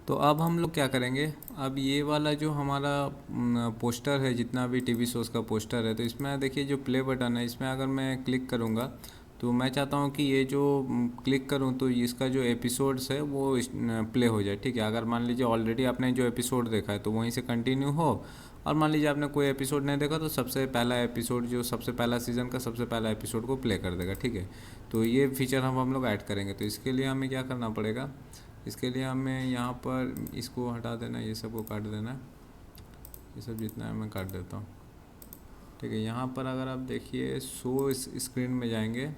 तो अब हम लोग क्या करेंगे, अब ये वाला जो हमारा पोस्टर है, जितना भी टीवी शोज़ का पोस्टर है, तो इसमें देखिए जो प्ले बटन है, इसमें अगर मैं क्लिक करूँगा तो मैं चाहता हूँ कि ये जो क्लिक करूँ तो इसका जो एपिसोड्स है वो प्ले हो जाए। ठीक है, अगर मान लीजिए ऑलरेडी आपने जो एपिसोड देखा है तो वहीं से कंटिन्यू हो, और मान लीजिए आपने कोई एपिसोड नहीं देखा तो सबसे पहला एपिसोड, जो सबसे पहला सीज़न का सबसे पहला एपिसोड को प्ले कर देगा। ठीक है, तो ये फीचर हम लोग ऐड करेंगे। तो इसके लिए हमें क्या करना पड़ेगा, इसके लिए हमें यहाँ पर इसको हटा देना, ये सब को काट देना, ये सब जितना है मैं काट देता हूँ। ठीक है, यहाँ पर अगर आप देखिए शो स्क्रीन में जाएंगे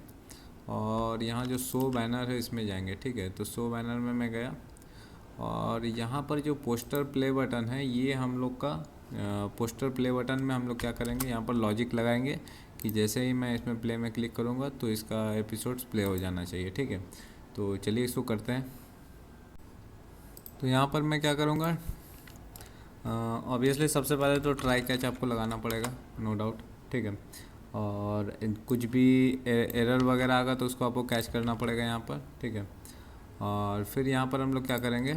और यहाँ जो शो बैनर है इसमें जाएंगे। ठीक है, तो शो बैनर में मैं गया और यहाँ पर जो पोस्टर प्ले बटन है ये हम लोग का पोस्टर प्ले बटन में हम लोग क्या करेंगे, यहाँ पर लॉजिक लगाएंगे कि जैसे ही मैं इसमें प्ले में क्लिक करूँगा तो इसका एपिसोड्स प्ले हो जाना चाहिए। ठीक है, तो चलिए इसको करते हैं। तो यहाँ पर मैं क्या करूँगा, ऑब्वियसली सबसे पहले तो ट्राई कैच आपको लगाना पड़ेगा, नो डाउट। ठीक है, और कुछ भी एरर वगैरह आगा तो उसको आपको कैच करना पड़ेगा यहाँ पर। ठीक है, और फिर यहाँ पर हम लोग क्या करेंगे,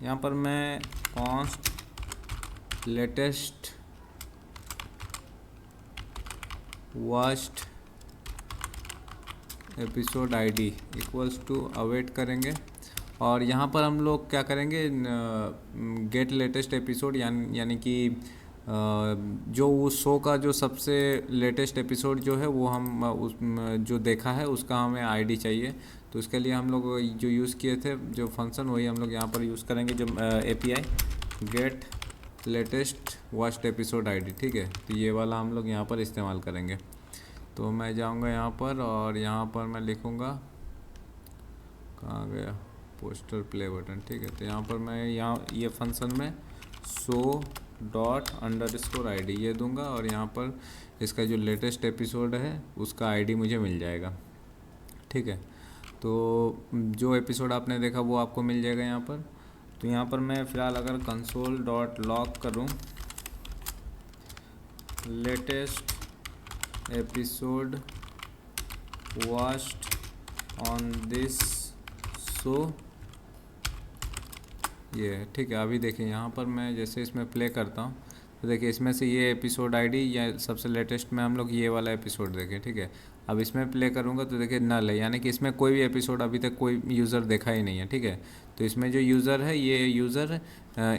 यहाँ पर मैं const latest watched episode ID equals to await करेंगे, और यहाँ पर हम लोग क्या करेंगे, गेट लेटेस्ट एपिसोड, यानी कि जो उस शो का जो सबसे लेटेस्ट एपिसोड जो है वो हम उस जो देखा है उसका हमें आईडी चाहिए। तो इसके लिए हम लोग जो यूज़ किए थे जो फंक्शन, वही हम लोग यहाँ पर यूज़ करेंगे, जो API gate latest watched episode ID. ठीक है, तो ये वाला हम लोग यहाँ पर इस्तेमाल करेंगे। तो मैं जाऊँगा यहाँ पर और यहाँ पर मैं लिखूँगा, कहाँ गया पोस्टर प्ले बटन। ठीक है, तो यहाँ पर मैं ये फंक्शन में show dot under score I D ये दूंगा, और यहाँ पर इसका जो लेटेस्ट एपिसोड है उसका आईडी मुझे मिल जाएगा। ठीक है, तो जो एपिसोड आपने देखा वो आपको मिल जाएगा यहाँ पर। तो यहाँ पर मैं फ़िलहाल अगर कंसोल डॉट लॉग करूँ latest episode watched on this show, ये ठीक है। अभी देखिए यहाँ पर मैं जैसे इसमें प्ले करता हूँ तो देखिए इसमें से ये एपिसोड आईडी या सबसे लेटेस्ट में हम लोग ये वाला एपिसोड देखें। ठीक है, अब इसमें प्ले करूँगा तो देखिए नल है, यानी कि इसमें कोई भी एपिसोड अभी तक कोई यूज़र देखा ही नहीं है। ठीक है, तो इसमें जो यूज़र है ये यूज़र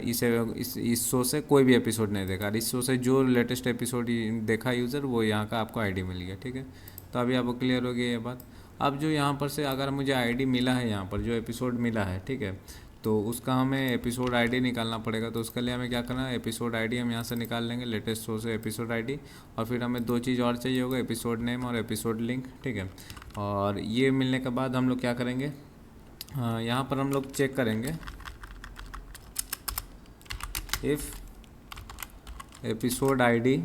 इस शो से कोई भी एपिसोड नहीं देखा, और इस शो से जो लेटेस्ट एपिसोड देखा यूज़र वो यहाँ का आपको आईडी मिल गया। ठीक है, तो अभी आपको क्लियर हो गया ये बात। अब जो यहाँ पर से अगर मुझे आईडी मिला है, यहाँ पर जो एपिसोड मिला है, ठीक है, तो उसका हमें एपिसोड आईडी निकालना पड़ेगा। तो उसके लिए हमें क्या करना है, एपिसोड आईडी हम यहाँ से निकाल लेंगे, लेटेस्ट शो से एपिसोड आईडी, और फिर हमें दो चीज़ और चाहिए होगा, एपिसोड नेम और एपिसोड लिंक। ठीक है, और ये मिलने के बाद हम लोग क्या करेंगे, यहाँ पर हम लोग चेक करेंगे if episode ID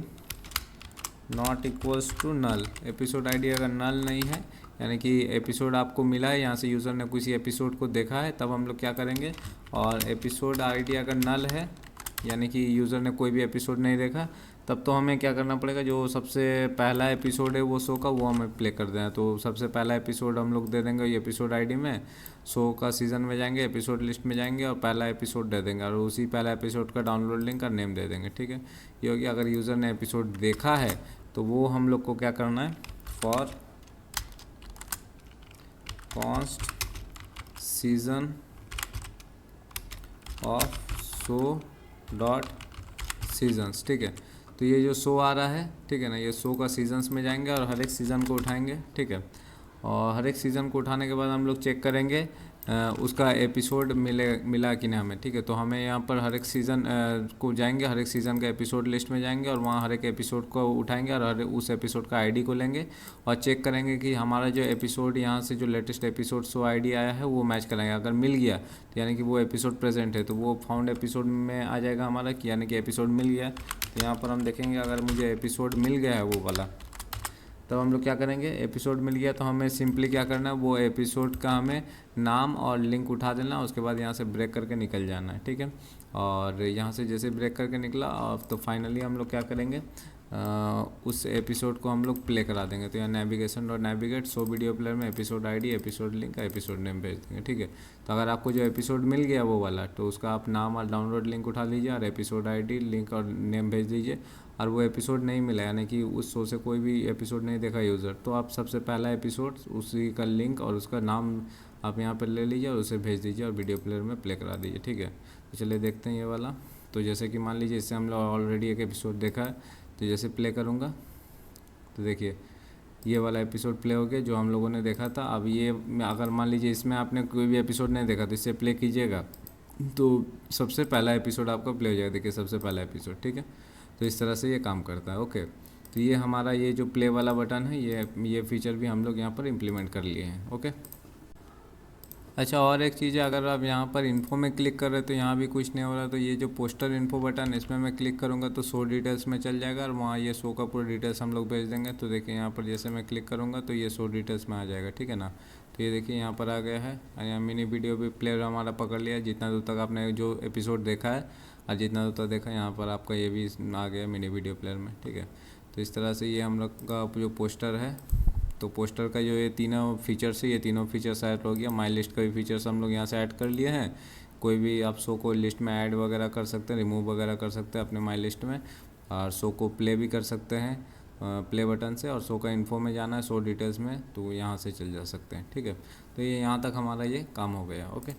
not equals to null. Episode ID अगर नल नहीं है, यानी कि एपिसोड आपको मिला है, यहाँ से यूज़र ने किसी एपिसोड को देखा है, तब हम लोग क्या करेंगे, और एपिसोड आईडी अगर नल है, यानी कि यूज़र ने कोई भी एपिसोड नहीं देखा, तब तो हमें क्या करना पड़ेगा, जो सबसे पहला एपिसोड है वो शो का वो हमें प्ले कर देना। तो सबसे पहला एपिसोड हम लोग दे देंगे ये एपिसोड आईडी में, शो का सीज़न में जाएंगे, एपिसोड लिस्ट में जाएंगे और पहला एपिसोड दे देंगे, और उसी पहला एपिसोड का डाउनलोड लिंक का नेम दे देंगे। ठीक है, ये हो गया। अगर यूज़र ने एपिसोड देखा है तो वो हम लोग को क्या करना है, for const season off show dot seasons. ठीक है, तो ये जो शो आ रहा है, ठीक है ना, ये शो का सीजन्स में जाएंगे और हर एक सीज़न को उठाएंगे। ठीक है, और हर एक सीज़न को उठाने के बाद हम लोग चेक करेंगे उसका एपिसोड मिला कि नहीं हमें। ठीक है, तो हमें यहाँ पर हर एक सीज़न को जाएंगे, हर एक सीज़न का एपिसोड लिस्ट में जाएंगे और वहाँ हर एक एपिसोड को उठाएंगे और हर उस एपिसोड का आईडी को लेंगे और चेक करेंगे कि हमारा जो एपिसोड यहाँ से जो लेटेस्ट एपिसोड शो आईडी आया है वो मैच कराएंगे। अगर मिल गया तो यानी कि वो एपिसोड प्रेजेंट है, तो वो फाउंड एपिसोड में आ जाएगा हमारा, कि यानी कि एपिसोड मिल गया। तो यहाँ पर हम देखेंगे अगर मुझे एपिसोड मिल गया है वो वाला, तब हम लोग क्या करेंगे, एपिसोड मिल गया तो हमें सिंपली क्या करना है, वो एपिसोड का हमें नाम और लिंक उठा देना, उसके बाद यहाँ से ब्रेक करके निकल जाना है। ठीक है, और यहाँ से जैसे ब्रेक करके निकला तो फाइनली हम लोग क्या करेंगे, उस एपिसोड को हम लोग प्ले करा देंगे। तो यहाँ navigation dot navigate show video player में episode ID, episode link, episode name भेज देंगे, ठीक है। तो अगर आपको जो एपिसोड मिल गया वो वाला, तो उसका आप नाम और डाउनलोड लिंक उठा लीजिए और एपिसोड आईडी, लिंक और नेम भेज दीजिए। और वो एपिसोड नहीं मिला, यानी कि उस शो से कोई भी एपिसोड नहीं देखा यूज़र, तो आप सबसे पहला एपिसोड उसी का लिंक और उसका नाम आप यहाँ पर ले लीजिए और उसे भेज दीजिए और वीडियो प्लेयर में प्ले करा दीजिए, ठीक है। तो चलिए देखते हैं ये वाला। तो जैसे कि मान लीजिए इससे हम लोग ऑलरेडी एक एपिसोड देखा है, तो जैसे प्ले करूँगा तो देखिए ये वाला एपिसोड प्ले हो गया जो हम लोगों ने देखा था। अब ये अगर मान लीजिए इसमें आपने कोई भी एपिसोड नहीं देखा तो इससे प्ले कीजिएगा तो सबसे पहला एपिसोड आपका प्ले हो जाएगा। देखिए सबसे पहला एपिसोड, ठीक है। तो इस तरह से ये काम करता है, ओके। तो ये हमारा ये जो प्ले वाला बटन है, ये फीचर भी हम लोग यहाँ पर इम्प्लीमेंट कर लिए हैं, ओके। अच्छा, और एक चीज़ है, अगर आप यहाँ पर इन्फो में क्लिक कर रहे हो तो यहाँ भी कुछ नहीं हो रहा। तो ये जो पोस्टर इन्फो बटन है इसमें मैं क्लिक करूँगा तो शो डिटेल्स में चल जाएगा और वहाँ ये शो का पूरा डिटेल्स हम लोग भेज देंगे। तो देखिए यहाँ पर जैसे मैं क्लिक करूँगा तो ये शो डिटेल्स में आ जाएगा, ठीक है ना। तो ये देखिए यहाँ पर आ गया है और यहाँ मिनी वीडियो भी प्लेयर हमारा पकड़ लिया, जितना दूर तक आपने जो एपिसोड देखा है और जितना दूर तक देखा यहाँ पर आपका ये भी आ गया मिनी वीडियो प्लेयर में, ठीक है। तो इस तरह से ये हम लोग का जो पोस्टर है, तो पोस्टर का जो ये तीनों फीचर्स है, ये तीनों फीचर्स ऐड हो गया। माई लिस्ट का भी फीचर्स हम लोग यहाँ से ऐड कर लिए हैं। कोई भी आप शो को लिस्ट में ऐड वगैरह कर सकते हैं, रिमूव वगैरह कर सकते हैं अपने माई लिस्ट में, और शो को प्ले भी कर सकते हैं प्ले बटन से। और शो का इन्फो में जाना है, शो डिटेल्स में, तो यहाँ से चल जा सकते हैं, ठीक है। तो ये यहाँ तक हमारा ये काम हो गया, ओके।